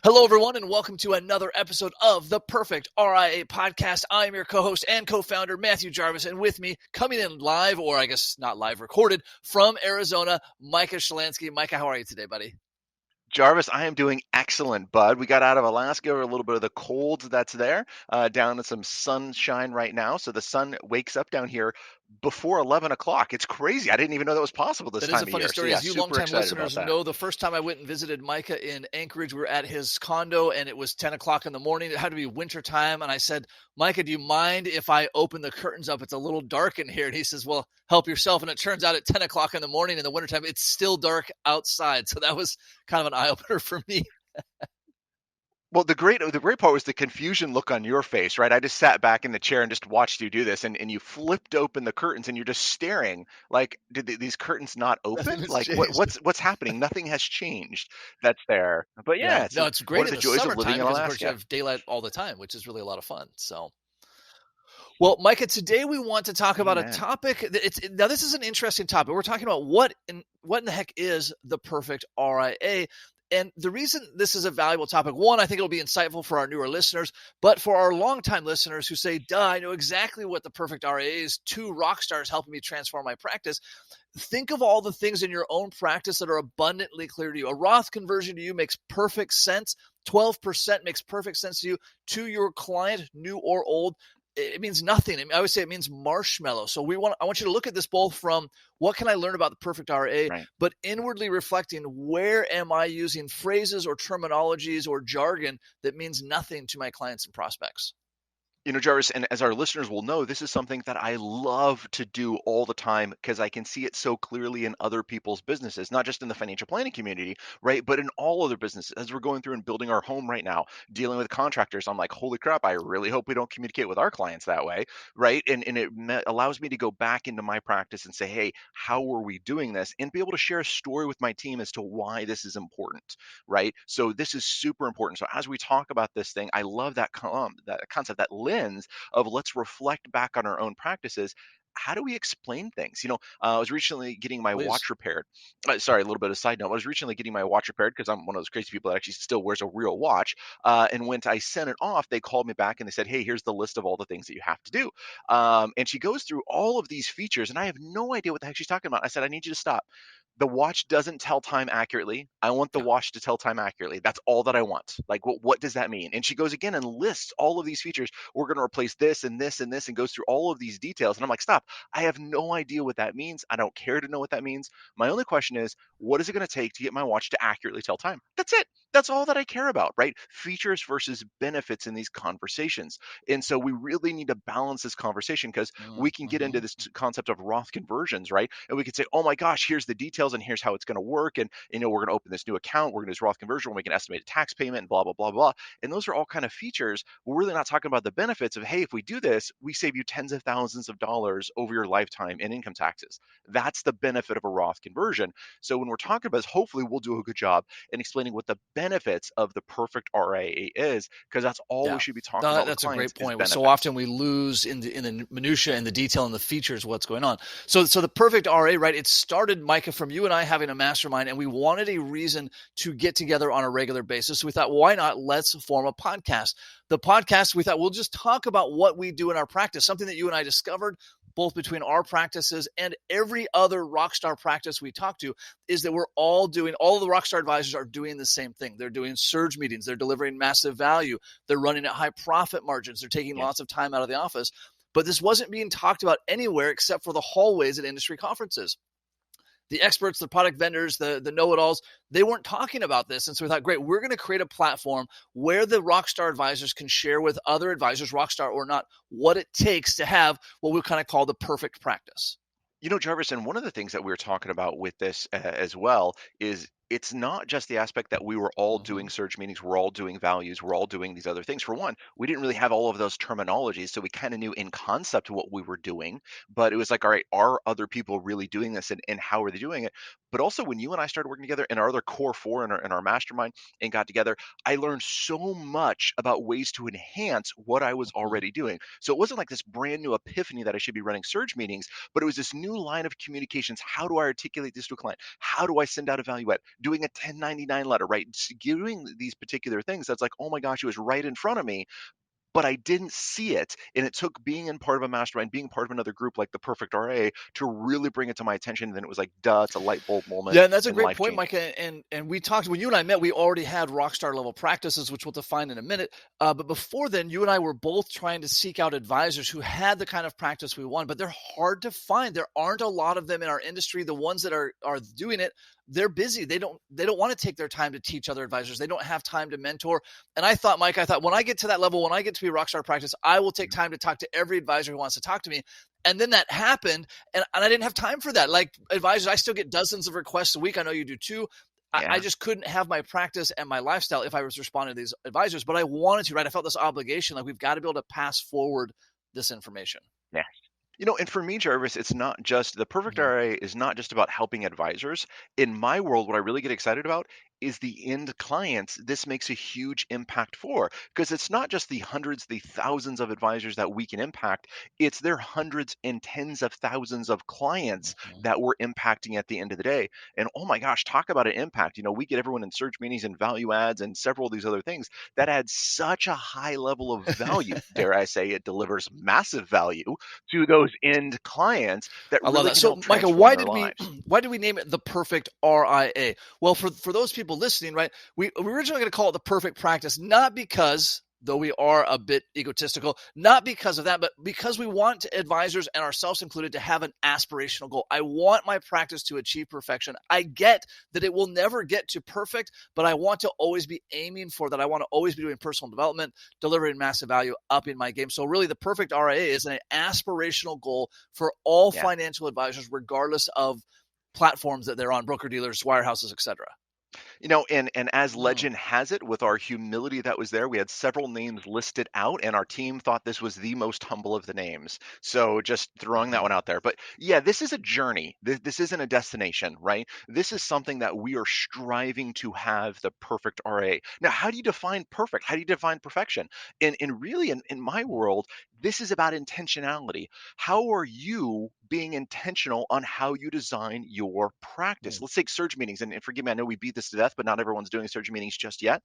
Hello, everyone, and welcome to another episode of the Perfect RIA podcast. I'm your co-host and co-founder, Matthew Jarvis, and with me, coming in live, or I guess not live, recorded from Arizona, Micah Shalansky. Micah, how are you today, buddy? Jarvis, I am doing excellent, bud. We got out of Alaska, a little bit of the cold that's there, down to some sunshine right now. So the sun wakes up down here before 11 o'clock. It's crazy. I didn't even know that was possible this That is a time of funny year. So story. yeah, As you super longtime excited about listeners that. know, the first time I went and visited Micah in Anchorage, we were at his condo, and it was 10 o'clock in the morning. It had to be winter time, and I said, Micah, do you mind if I open the curtains up? It's a little dark in here. And he says, well, help yourself. And it turns out at 10 o'clock in the morning in the wintertime, it's still dark outside. So that was kind of an eye-opener for me. Well, the great part was the confusion look on your face, right? I just sat back in the chair and just watched you do this, and you flipped open the curtains, and you're just staring like, did these curtains not Nothing open? has Like, changed. what's happening? Nothing has changed. That's there. But yeah, Yeah, it's no, it's one great of in the the joys of living summertime in because, of course, you Alaska. have daylight all the time, which is really a lot of fun. So, well, Micah, today we want to talk about a Amen. topic. Now this is an interesting topic. We're talking about what in the heck is the perfect RIA. And the reason this is a valuable topic, one, I think it'll be insightful for our newer listeners, but for our longtime listeners who say, duh, I know exactly what the perfect RIA is, two rock stars helping me transform my practice. Think of all the things in your own practice that are abundantly clear to you. A Roth conversion to you makes perfect sense. 12% makes perfect sense to you. To your client, new or old, it means nothing. I would say it means marshmallow. So I want you to look at this both from what can I learn about the perfect RA, Right. but inwardly reflecting, where am I using phrases or terminologies or jargon that means nothing to my clients and prospects? Jarvis, and as our listeners will know, this is something that I love to do all the time because I can see it so clearly in other people's businesses, not just in the financial planning community, right? But in all other businesses. As we're going through and building our home right now, dealing with contractors, I'm like, holy crap, I really hope we don't communicate with our clients that way, right? And allows me to go back into my practice and say, hey, how are we doing this? And be able to share a story with my team as to why this is important, right? So this is super important. So as we talk about this thing, I love that concept, that lens of let's reflect back on our own practices. How do we explain things? I was recently getting my Please. watch repaired. Sorry, a little bit of a side note. I was recently getting my watch repaired because I'm one of those crazy people that actually still wears a real watch. And when I sent it off, they called me back and they said, hey, here's the list of all the things that you have to do. And she goes through all of these features, and I have no idea what the heck she's talking about. I said, I need you to stop. The watch doesn't tell time accurately. I want the Yeah. watch to tell time accurately. That's all that I want. Like, what does that mean? And she goes again and lists all of these features. We're going to replace this and this and this, and goes through all of these details. And I'm like, stop. I have no idea what that means. I don't care to know what that means. My only question is, what is it going to take to get my watch to accurately tell time? That's it. That's all that I care about, right? Features versus benefits in these conversations. And so we really need to balance this conversation because we can get into Mm-hmm. this concept of Roth conversions, right? And we can say, oh my gosh, here's the details and here's how it's going to work. And, we're going to open this new account. We're going to do this Roth conversion. We can estimate a tax payment and blah, blah, blah, blah. And those are all kind of features. We're really not talking about the benefits of, hey, if we do this, we save you tens of thousands of dollars over your lifetime in income taxes. That's the benefit of a Roth conversion. So when we're talking about this, hopefully we'll do a good job in explaining what the benefits of the perfect RIA is, because that's all we Yeah, should be talking no, about with that's a great clients is point. So benefits. often we lose in the minutia and the detail and the features of what's going on. So the perfect RA, right? It started, Micah, from you and I having a mastermind, and we wanted a reason to get together on a regular basis. So we thought, why not? Let's form a podcast. The podcast, we thought, we'll just talk about what we do in our practice, something that you and I discovered both between our practices and every other rockstar practice we talk to, is that all of the rockstar advisors are doing the same thing. They're doing surge meetings. They're delivering massive value. They're running at high profit margins. They're taking Yeah. lots of time out of the office. But this wasn't being talked about anywhere except for the hallways at industry conferences. The experts, the product vendors, the know-it-alls, they weren't talking about this. And so we thought, great, we're going to create a platform where the rockstar advisors can share with other advisors, rockstar or not, what it takes to have what we kind of call the perfect practice. Jarvis, and one of the things that we were talking about with this as well is it's not just the aspect that we were all Mm-hmm. doing search meetings, we're all doing values, we're all doing these other things. For one, we didn't really have all of those terminologies, so we kind of knew in concept what we were doing, but it was like, all right, are other people really doing this and how are they doing it? But also when you and I started working together and our other core four in our mastermind and got together, I learned so much about ways to enhance what I was Mm-hmm. already doing. So it wasn't like this brand new epiphany that I should be running search meetings, but it was this new line of communications. How do I articulate this to a client? How do I send out a value add? doing a 1099 letter, right? Doing these particular things that's like, oh my gosh, it was right in front of me, but I didn't see it. And it took being in part of a mastermind, being part of another group like the Perfect RA to really bring it to my attention. And then it was like, duh, it's a light bulb moment Yeah, and that's a and great life point, changing. Micah. And we talked when you and I met. We already had rock star level practices, which we'll define in a minute. But before then, you and I were both trying to seek out advisors who had the kind of practice we want. But they're hard to find. There aren't a lot of them in our industry. The ones that are doing it, they're busy. They don't want to take their time to teach other advisors. They don't have time to mentor. And I thought, Mike, when I get to that level, when I get to be rock star practice, I will take time to talk to every advisor who wants to talk to me. And then that happened, and I didn't have time for that. Like advisors, I still get dozens of requests a week. I know you do too. I just couldn't have my practice and my lifestyle if I was responding to these advisors, but I wanted to, right? I felt this obligation, like we've got to be able to pass forward this information. Yeah. And for me, Jarvis, it's not just the Perfect Mhm. RA is not just about helping advisors. In my world, what I really get excited about is the end clients this makes a huge impact for, because it's not just the hundreds, the thousands of advisors that we can impact, it's their hundreds and tens of thousands of clients Mhm. that we're impacting at the end of the day. And oh my gosh, talk about an impact. We get everyone in search meetings and value adds and several of these other things that add such a high level of value. Dare I say it delivers massive value to those end clients that I love really that. can So, help Micah, transform their lives. why did we name it the Perfect RIA? Well, for those people listening, right, we were originally going to call it the Perfect Practice, not because, though we are a bit egotistical, not because of that, but because we want advisors and ourselves included to have an aspirational goal. I want my practice to achieve perfection. I get that it will never get to perfect, but I want to always be aiming for that. I want to always be doing personal development, delivering massive value, upping my game. So really the Perfect RIA is an aspirational goal for all Yeah. financial advisors, regardless of platforms that they're on, broker dealers, wirehouses, etc. And as Mm. legend has it, with our humility that was there, we had several names listed out, and our team thought this was the most humble of the names. So just throwing that Mhm. one out there. But yeah, this is a journey. This isn't a destination, right? This is something that we are striving to have the perfect RA. Now, how do you define perfect? How do you define perfection? And really, in my world, this is about intentionality. How are you being intentional on how you design your practice? Mm. Let's take surge meetings. And forgive me, I know we beat this to death, but not everyone's doing surge meetings just yet.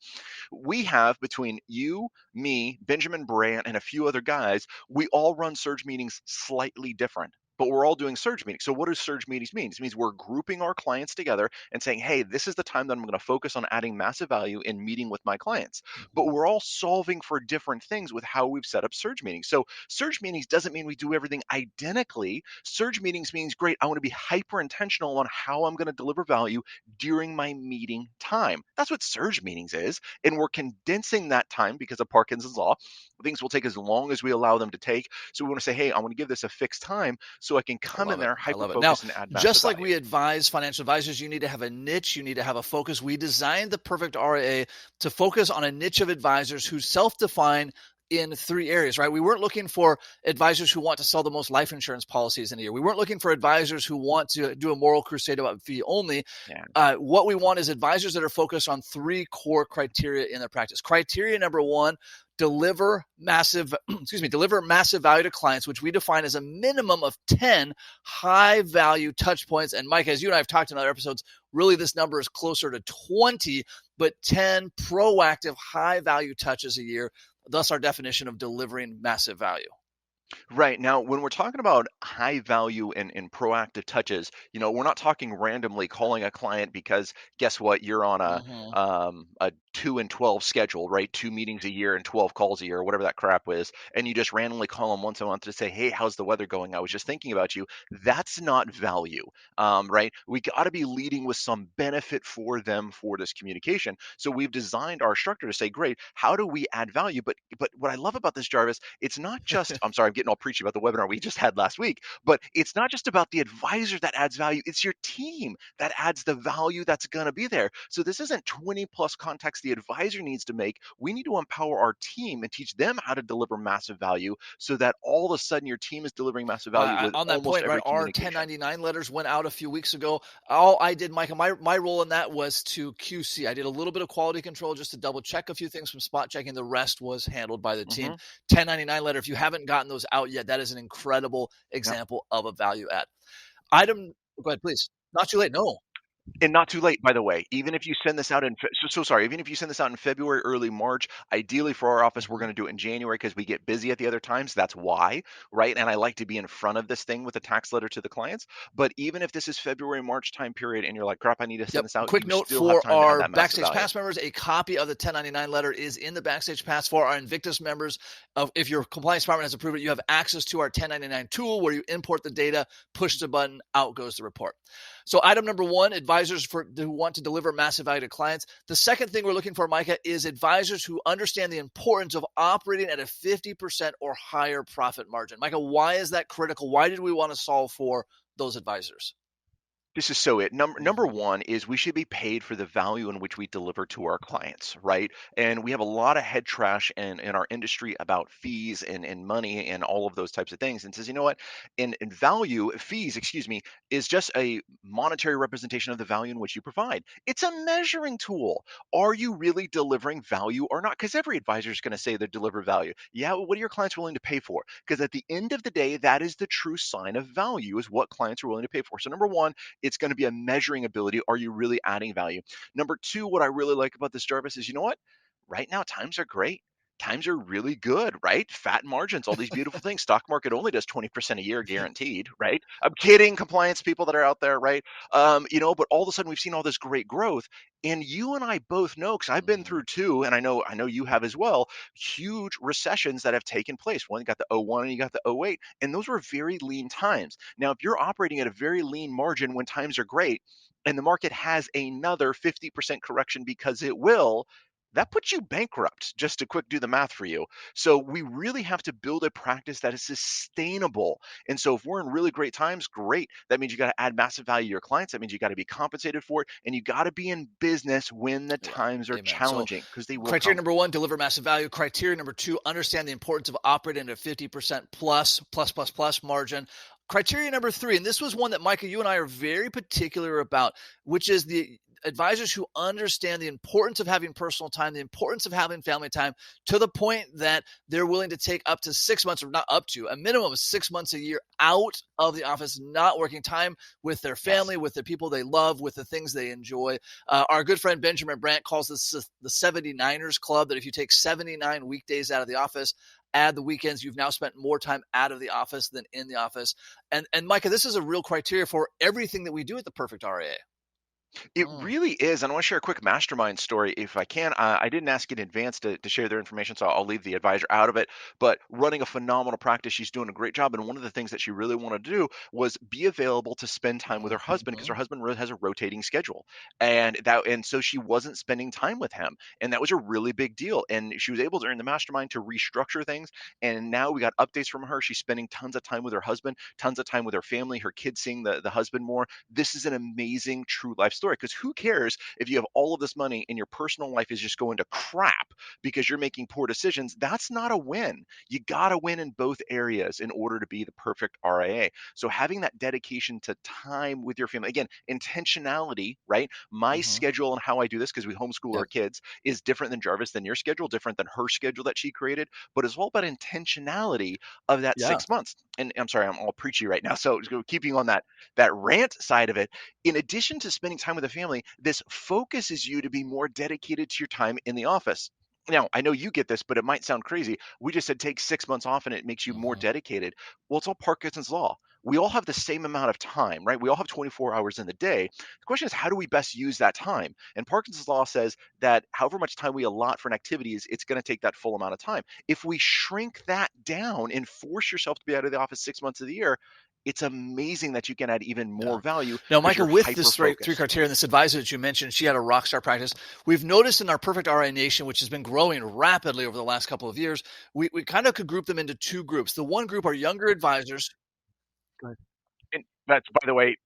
We have, between you, me, Benjamin Brandt, and a few other guys, we all run surge meetings slightly different. But we're all doing surge meetings. So what does surge meetings mean? It means we're grouping our clients together and saying, hey, this is the time that I'm going to focus on adding massive value in meeting with my clients. But Mhm. we're all solving for different things with how we've set up surge meetings. So surge meetings doesn't mean we do everything identically. Surge meetings means, great, I want to be hyper intentional on how I'm going to deliver value during my meeting time. That's what surge meetings is. And we're condensing that time because of Parkinson's law. Things will take as long as we allow them to take. So we want to say, hey, I want to give this a fixed time so I can I come in love it. there, I hyper love it. Now, focus, and add massive just like value. we advise financial advisors, you need to have a niche, you need to have a focus. We designed the Perfect RIA to focus on a niche of advisors who self-define in three areas, right? We weren't looking for advisors who want to sell the most life insurance policies in a year. We weren't looking for advisors who want to do a moral crusade about fee only. Yeah. What we want is advisors that are focused on three core criteria in their practice. Criteria number one: deliver massive deliver massive value to clients, which we define as a minimum of 10 high value touch points. And Mike, as you and I have talked in other episodes, really this number is closer to 20, but 10 proactive high value touches a year, thus our definition of delivering massive value. Right. Now, when we're talking about high value and proactive touches, we're not talking randomly calling a client because guess what? You're on Mm-hmm. a 2 and 12 schedule, right? 2 meetings a year and 12 calls a year, or whatever that crap is. And you just randomly call them once a month to say, hey, how's the weather going? I was just thinking about you. That's not value, right? We got to be leading with some benefit for them for this communication. So we've designed our structure to say, great, how do we add value? But what I love about this, Jarvis, it's not just, I'm sorry, I'm getting all preachy about the webinar we just had last week, but it's not just about the advisor that adds value, it's your team that adds the value that's going to be there. So this isn't 20 plus contacts the advisor needs to make. We need to empower our team and teach them how to deliver massive value so that all of a sudden your team is delivering massive value with On that almost point, right? every Our communication. 1099 letters went out a few weeks ago. All I did, Michael, my role in that was to QC. I did a little bit of quality control just to double check a few things from spot checking. The rest was handled by the team. Hmm. 1099 letter, if you haven't gotten those out yet, that is an incredible Yep. example of a value add. Item, go ahead, please. Not too late. No. And not too late, by the way. Even if you send this out in sorry, even if you send this out in February, early March, ideally for our office, we're Mhm. going to do it in January because we get busy at the other times. That's why, right? And I like to be in front of this thing with a tax letter to the clients. But even if this is February, March time period, and you're like, crap, I need to send Yep. this out, Quick you note still have for time to add our that massive Backstage value. Pass members, a copy of the 1099 letter is in the Backstage Pass. For our Invictus members, if your compliance department has approved it, you have access to our 1099 tool where you import the data, push the button, out goes the report. So item number one, advisors who want to deliver massive value to clients. The second thing we're looking for, Micah, is advisors who understand the importance of operating at a 50% or higher profit margin. Micah, why is that critical? Why did we want to solve for those advisors? This is so it. Number Mhm. one is we should be paid for the value in which we deliver to our clients, right? And we have a lot of head trash in our industry about fees and money and all of those types of things. And says, you know what? In value, fees, excuse me, is just a monetary representation of the value in which you provide. It's a measuring tool. Are you really delivering value or not? Because every advisor is going to say they deliver value. Yeah, well, what are your clients willing to pay for? Because at the end of the day, that is the true sign of value, is what clients are willing to pay for. So number one, it's going to be a measuring ability. Are you really adding value? Number two, what I really like about this, Jarvis, is you know what? Right now, times are great. Times are really good, right? Fat margins, all these beautiful things. Stock market only does 20% a year guaranteed, right? I'm kidding, compliance people that are out there, right? But all of a sudden we've seen all this great growth. And you and I both know, because I've been Mhm. through two, and I know you have as well, huge recessions that have taken place. One, you got the '01 and you got the '08, and those were very lean times. Now, if you're operating at a very lean margin when times are great, and the market has another 50% correction because it will, that puts you bankrupt, just to quick do the math for you. So we really have to build a practice that is sustainable. And so if we're in really great times, great. That means you got to add massive value to your clients. That means you got to be compensated for it. And you got to be in business when the Yeah. times are Amen. So challenging, because they will criteria come. number one, deliver massive value. Criteria number two, understand the importance of operating at a 50% plus margin. Criteria number three, and this was one that Micah, you and I are very particular about, which is the advisors who understand the importance of having personal time, the importance of having family time, to the point that they're willing to take up to 6 months, or not up to, a minimum of 6 months a year out of the office, not working, time with their Yes. family, with the people they love, with the things they enjoy. Our good friend Benjamin Brandt calls this the 79ers Club, that if you take 79 weekdays out of the office, add the weekends, you've now spent more time out of the office than in the office. And Micah, this is a real criteria for everything that we do at the Perfect RIA. It Mm. really is. And I want to share a quick mastermind story if I can. I didn't ask in advance to share their information, so I'll leave the advisor out of it. But running a phenomenal practice, she's doing a great job. And one of the things that she really wanted to do was be available to spend time with her husband, because her Mm-hmm. husband has a rotating schedule. And so she wasn't spending time with him. And that was a really big deal. And she was able to earn the mastermind to restructure things. And now we got updates from her. She's spending tons of time with her husband, tons of time with her family, her kids, seeing the husband more. This is an amazing true life story, because who cares if you have all of this money and your personal life is just going to crap because you're making poor decisions? That's not a win. You got to win in both areas in order to be the perfect RIA. So having that dedication to time with your family, again, intentionality, right? My Mm-hmm. schedule and how I do this, because we homeschool our Yep. kids, is different than Jarvis, than your schedule, different than her schedule that she created, but it's all about intentionality of that Yeah. 6 months. And I'm sorry, I'm all preachy right now. So keeping on that rant side of it, in addition to spending time with the family, this focuses you to be more dedicated to your time in the office. Now, I know you get this, but it might sound crazy. We just said take 6 months off and it makes you more Mm-hmm. dedicated. Well, it's all Parkinson's law. We all have the same amount of time, right? We all have 24 hours in the day. The question is, how do we best use that time? And Parkinson's law says that however much time we allot for an activity, it's going to take that full amount of time. If we shrink that down and force yourself to be out of the office 6 months of the year, it's amazing that you can add even Yeah. more value Now, because Michael, you're with hyper this three focused. criteria and this advisor that you mentioned, she had a rock star practice. We've noticed in our Perfect RIA Nation, which has been growing rapidly over the last couple of years, we kind of could group them into two groups. The one group are younger advisors. Go ahead. And that's, by the way,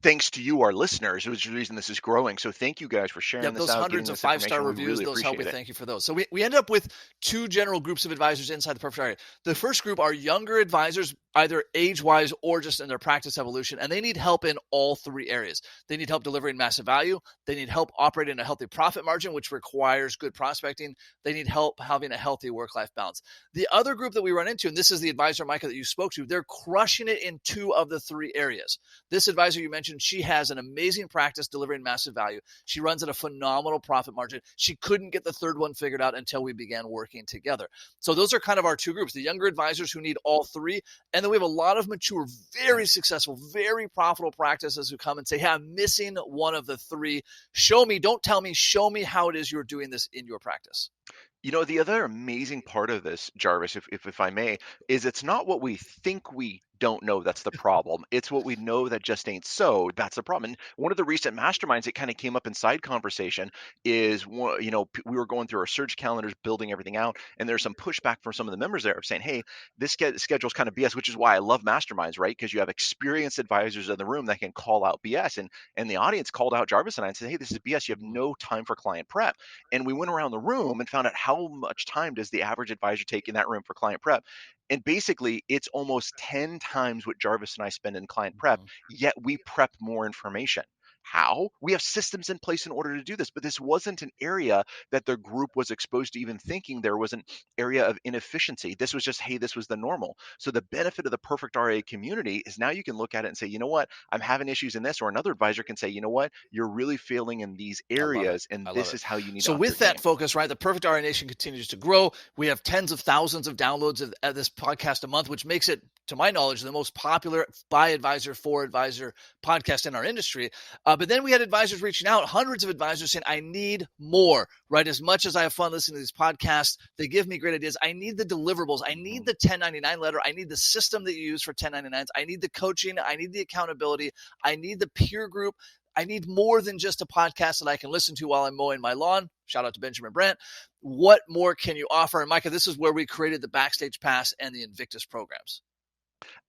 thanks to you, our listeners, which is the reason this is growing. So thank you guys for sharing Yep, this those out, giving hundreds of this 5-star information. We reviews, really those help. We appreciate it. thank you for those. So we end up with two general groups of advisors inside the Perfect RIA. The first group are younger advisors. either age-wise or just in their practice evolution, and they need help in all three areas. They need help delivering massive value. They need help operating a healthy profit margin, which requires good prospecting. They need help having a healthy work-life balance. The other group that we run into, and this is the advisor, Micah, that you spoke to, they're crushing it in two of the three areas. This advisor you mentioned, she has an amazing practice delivering massive value. She runs at a phenomenal profit margin. She couldn't get the third one figured out until we began working together. So those are kind of our two groups, the younger advisors who need all three, and then we have a lot of mature, very successful, very profitable practices who come and say, hey, I'm missing one of the three. Show me, don't tell me, show me how it is you're doing this in your practice. The other amazing part of this, Jarvis, if I may, is it's not what we think we don't know that's the problem. It's what we know that just ain't so. That's the problem. And one of the recent masterminds that kind of came up in side conversation is, we were going through our search calendars, building everything out, and there's some pushback from some of the members there of saying, hey, this schedule's kind of BS, which is why I love masterminds, right? Because you have experienced advisors in the room that can call out BS. And the audience called out Jarvis and I and said, hey, this is BS. You have no time for client prep. And we went around the room and found out how much time does the average advisor take in that room for client prep. And basically, it's almost 10 times what Jarvis and I spend in client prep, yet we prep more information. How? We have systems in place in order to do this, but this wasn't an area that the group was exposed to even thinking there was an area of inefficiency. This was just, hey, this was the normal. So the benefit of the Perfect RIA community is now you can look at it and say, you know what, I'm having issues in this, or another advisor can say, you know what, you're really failing in these I love it. areas, and I love this it. is how you need So to up your with that game. focus, right, the Perfect RIA Nation continues to grow. We have tens of thousands of downloads of this podcast a month, which makes it, to my knowledge, the most popular by advisor for advisor podcast in our industry. But then we had advisors reaching out, hundreds of advisors saying, I need more, right? As much as I have fun listening to these podcasts, they give me great ideas. I need the deliverables. I need the 1099 letter. I need the system that you use for 1099s. I need the coaching. I need the accountability. I need the peer group. I need more than just a podcast that I can listen to while I'm mowing my lawn. Shout out to Benjamin Brandt. What more can you offer? And Micah, this is where we created the Backstage Pass and the Invictus programs.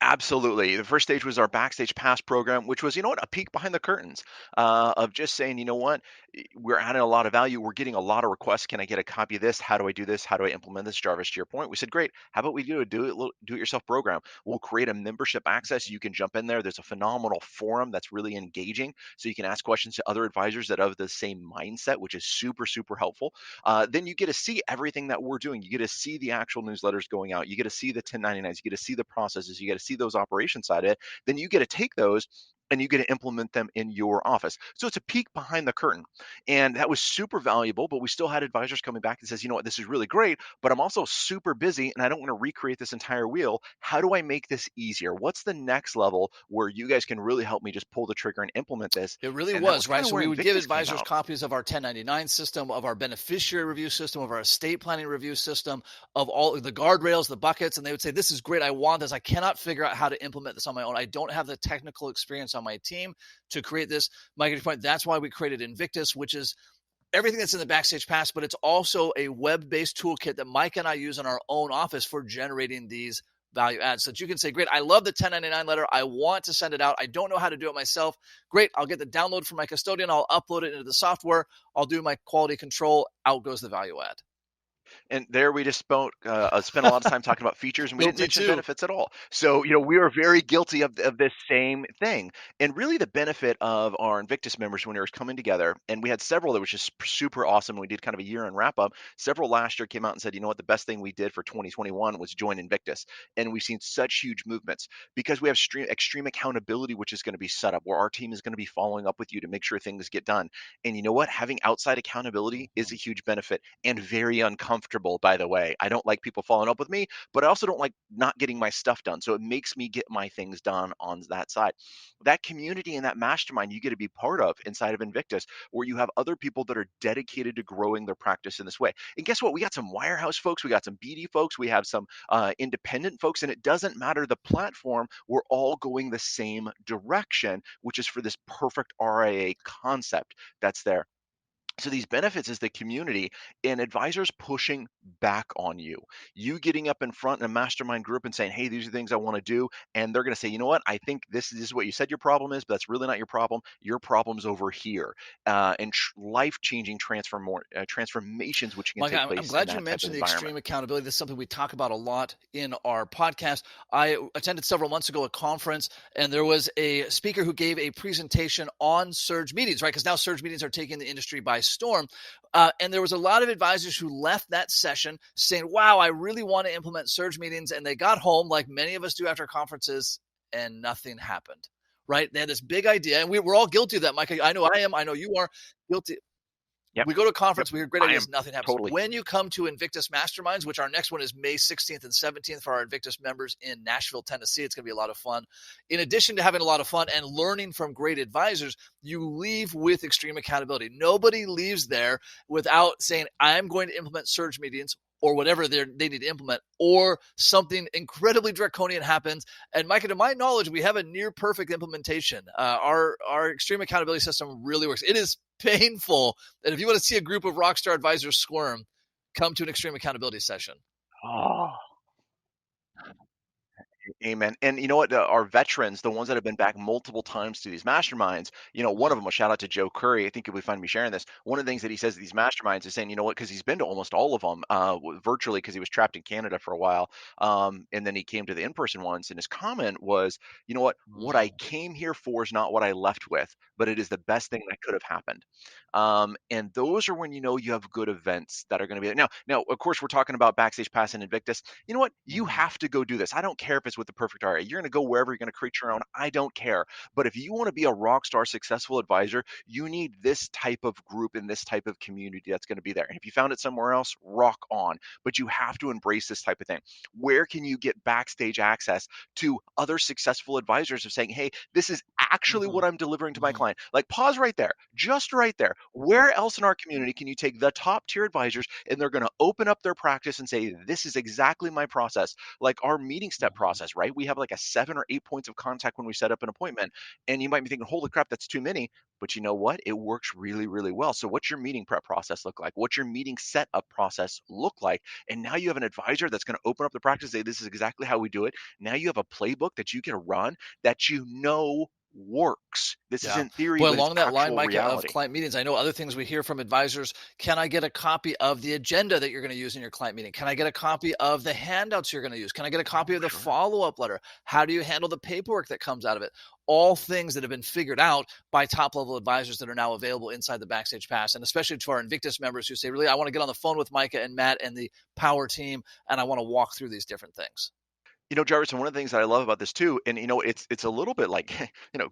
Absolutely. The first stage was our Backstage Pass program, which was, a peek behind the curtains of just saying, you know what, we're adding a lot of value. We're getting a lot of requests. Can I get a copy of this? How do I do this? How do I implement this? Jarvis, to your point, we said, great. How about we do it yourself program? We'll create a membership access. You can jump in there. There's a phenomenal forum that's really engaging. So you can ask questions to other advisors that have the same mindset, which is super, super helpful. Then you get to see everything that we're doing. You get to see the actual newsletters going out. You get to see the 1099s. You get to see the processes. You get to see those operations side of it. Then you get to take those and you get to implement them in your office. So it's a peek behind the curtain. And that was super valuable, but we still had advisors coming back and says, you know what, this is really great, but I'm also super busy and I don't want to recreate this entire wheel. How do I make this easier? What's the next level where you guys can really help me just pull the trigger and implement this? It really And that was, was right? kind of So where we would give Invictus came advisors out. copies of our 1099 system, of our beneficiary review system, of our estate planning review system, of all the guardrails, the buckets, and they would say, this is great. I want this. I cannot figure out how to implement this on my own. I don't have the technical experience on my team to create this. Mike, point, that's why we created Invictus, which is everything that's in the Backstage Pass, but it's also a web-based toolkit that Mike and I use in our own office for generating these value adds so that you can say, great, I love the 1099 letter. I want to send it out. I don't know how to do it myself. Great. I'll get the download from my custodian. I'll upload it into the software. I'll do my quality control. Out goes the value add. And there we just spent a lot of time talking about features, and we didn't mention too. benefits at all. So, we are very guilty of this same thing. And really the benefit of our Invictus members when we were coming together, and we had several that was just super awesome. We did kind of a year-end wrap-up. Several last year came out and said, you know what, the best thing we did for 2021 was join Invictus. And we've seen such huge movements because we have extreme accountability, which is going to be set up, where our team is going to be following up with you to make sure things get done. And you know what? Having outside accountability is a huge benefit and very uncomfortable, by the way. I don't like people following up with me, but I also don't like not getting my stuff done. So it makes me get my things done on that side. That community and that mastermind you get to be part of inside of Invictus, where you have other people that are dedicated to growing their practice in this way. And guess what? We got some Wirehouse folks, we got some BD folks, we have some independent folks, and it doesn't matter the platform. We're all going the same direction, which is for this perfect RIA concept that's there. So these benefits is the community and advisors pushing back on you. You getting up in front in a mastermind group and saying, "Hey, these are things I want to do," and they're going to say, "You know what? I think this is what you said your problem is, but that's really not your problem. Your problem's over here." And life-changing transformations which can Mike, take I'm place in glad you that type of mentioned the environment. extreme accountability. This is something we talk about a lot in our podcast. I attended several months ago a conference, and there was a speaker who gave a presentation on surge meetings, right? Because now surge meetings are taking the industry by storm. And there was a lot of advisors who left that session saying, wow, I really want to implement surge meetings. And they got home, like many of us do after conferences, and nothing happened, right? They had this big idea, and we're all guilty of that, Mike. I know I am. I know you are guilty. Yep. We go to a Yep. conference, we hear great I ideas, am nothing happens. totally. When you come to Invictus Masterminds, which our next one is May 16th and 17th for our Invictus members in Nashville, Tennessee, it's going to be a lot of fun. In addition to having a lot of fun and learning from great advisors, you leave with extreme accountability. Nobody leaves there without saying, I'm going to implement surge meetings or whatever they need to implement, or something incredibly draconian happens. And Micah, to my knowledge, we have a near perfect implementation. Our extreme accountability system really works. It is painful. And if you want to see a group of rockstar advisors squirm, come to an extreme accountability session. Oh. Amen. And you know what? Our veterans, the ones that have been back multiple times to these masterminds, one of them, a shout out to Joe Curry. I think you'll be fun me sharing this. One of the things that he says at these masterminds is saying, you know what? Because he's been to almost all of them virtually because he was trapped in Canada for a while. And then he came to the in person ones. And his comment was, you know what? What I came here for is not what I left with, but it is the best thing that could have happened. And those are when you have good events that are going to be there. Now, of course, we're talking about Backstage Pass and Invictus. You know what? You have to go do this. I don't care if it's with the Perfect RIA. You're going to go wherever you're going to create your own. I don't care. But if you want to be a rock star successful advisor, you need this type of group and this type of community that's going to be there. And if you found it somewhere else, rock on. But you have to embrace this type of thing. Where can you get backstage access to other successful advisors of saying, hey, this is actually what I'm delivering to my client? Like, pause right there, just right there. Where else in our community can you take the top tier advisors and they're going to open up their practice and say, this is exactly my process? Like our meeting step process, right? We have like a 7 or 8 points of contact when we set up an appointment. And you might be thinking, holy crap, that's too many. But you know what? It works really, really well. So what's your meeting prep process look like? What's your meeting setup process look like? And now you have an advisor that's going to open up the practice, say, this is exactly how we do it. Now you have a playbook that you can run that works. This isn't theory, Well, but it's along that line, actual Micah, of reality. client meetings, I know other things we hear from advisors. Can I get a copy of the agenda that you're going to use in your client meeting? Can I get a copy of the handouts you're going to use? Can I get a copy of the follow-up letter? How do you handle the paperwork that comes out of it? All things that have been figured out by top-level advisors that are now available inside the Backstage Pass, and especially to our Invictus members who say, really, I want to get on the phone with Micah and Matt and the Power team, and I want to walk through these different things. Jarvis, and one of the things that I love about this too, and it's a little bit like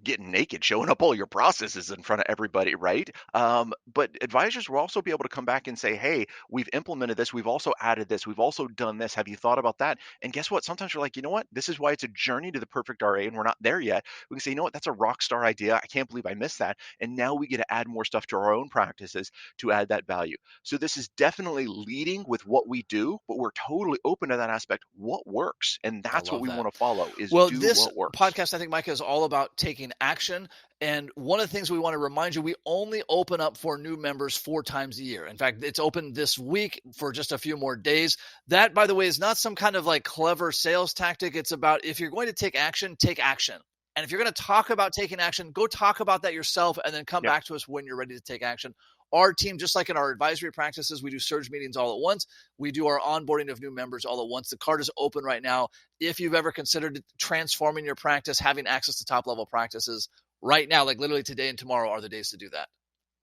getting naked, showing up all your processes in front of everybody, right? But advisors will also be able to come back and say, "Hey, we've implemented this. We've also added this. We've also done this. Have you thought about that?" And guess what? Sometimes we're like, you know what? This is why it's a journey to the perfect RA, and we're not there yet. We can say, you know what? That's a rock star idea. I can't believe I missed that. And now we get to add more stuff to our own practices to add that value. So this is definitely leading with what we do, but we're totally open to that aspect. What works, and that's what we want to follow is do this what works. podcast, I think, Micah, is all about taking action. And one of the things we want to remind you, we only open up for new members 4 times a year. In fact, it's open this week for just a few more days. That, by the way, is not some kind of like clever sales tactic. It's about if you're going to take action, take action. And if you're going to talk about taking action, go talk about that yourself and then come back to us when you're ready to take action. Our team, just like in our advisory practices, we do surge meetings all at once. We do our onboarding of new members all at once. The card is open right now. If you've ever considered transforming your practice, having access to top-level practices right now, like literally today and tomorrow are the days to do that.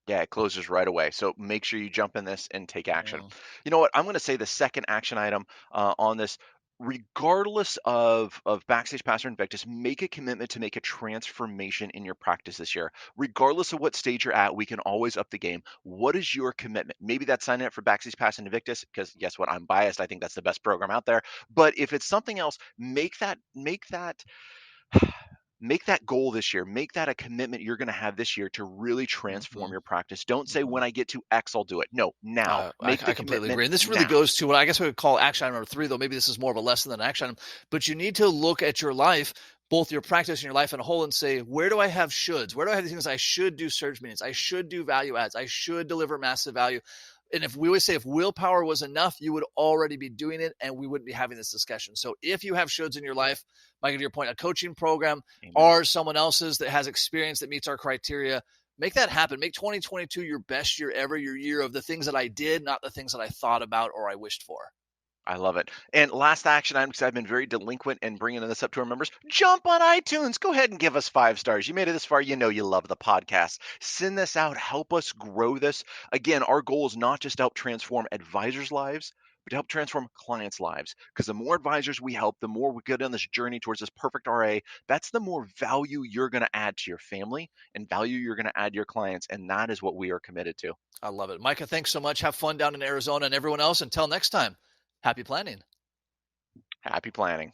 Yeah, it closes right away. So make sure you jump in this and take action. You know what? I'm going to say the second action item on this, regardless of Backstage Pass or Invictus, make a commitment to make a transformation in your practice this year. Regardless of what stage you're at, we can always up the game. What is your commitment? Maybe that's signing up for Backstage Pass and Invictus, because guess what? I'm biased. I think that's the best program out there. But if it's something else, make that goal this year. Make that a commitment you're going to have this year to really transform your practice. Don't say when I get to X, I'll do it. No, now. I completely agree. And this really goes to what I guess we would call action item number 3, though maybe this is more of a lesson than an action item. But you need to look at your life both your practice and your life in a whole and say, where do I have shoulds? Where do I have the things I should do surge meetings? I should do value adds. I should deliver massive value. And if we always say if willpower was enough, you would already be doing it and we wouldn't be having this discussion. So if you have shoulds in your life, Mike, to your point, a coaching program or someone else's that has experience that meets our criteria, make that happen. Make 2022 your best year ever, your year of the things that I did, not the things that I thought about or I wished for. I love it. And last action item, because I've been very delinquent in bringing this up to our members, jump on iTunes. Go ahead and give us 5 stars. You made it this far. You know you love the podcast. Send this out. Help us grow this. Again, our goal is not just to help transform advisors' lives, but to help transform clients' lives. Because the more advisors we help, the more we get on this journey towards this perfect RA, that's the more value you're going to add to your family and value you're going to add to your clients. And that is what we are committed to. I love it. Micah, thanks so much. Have fun down in Arizona, and everyone else, until next time. Happy planning. Happy planning.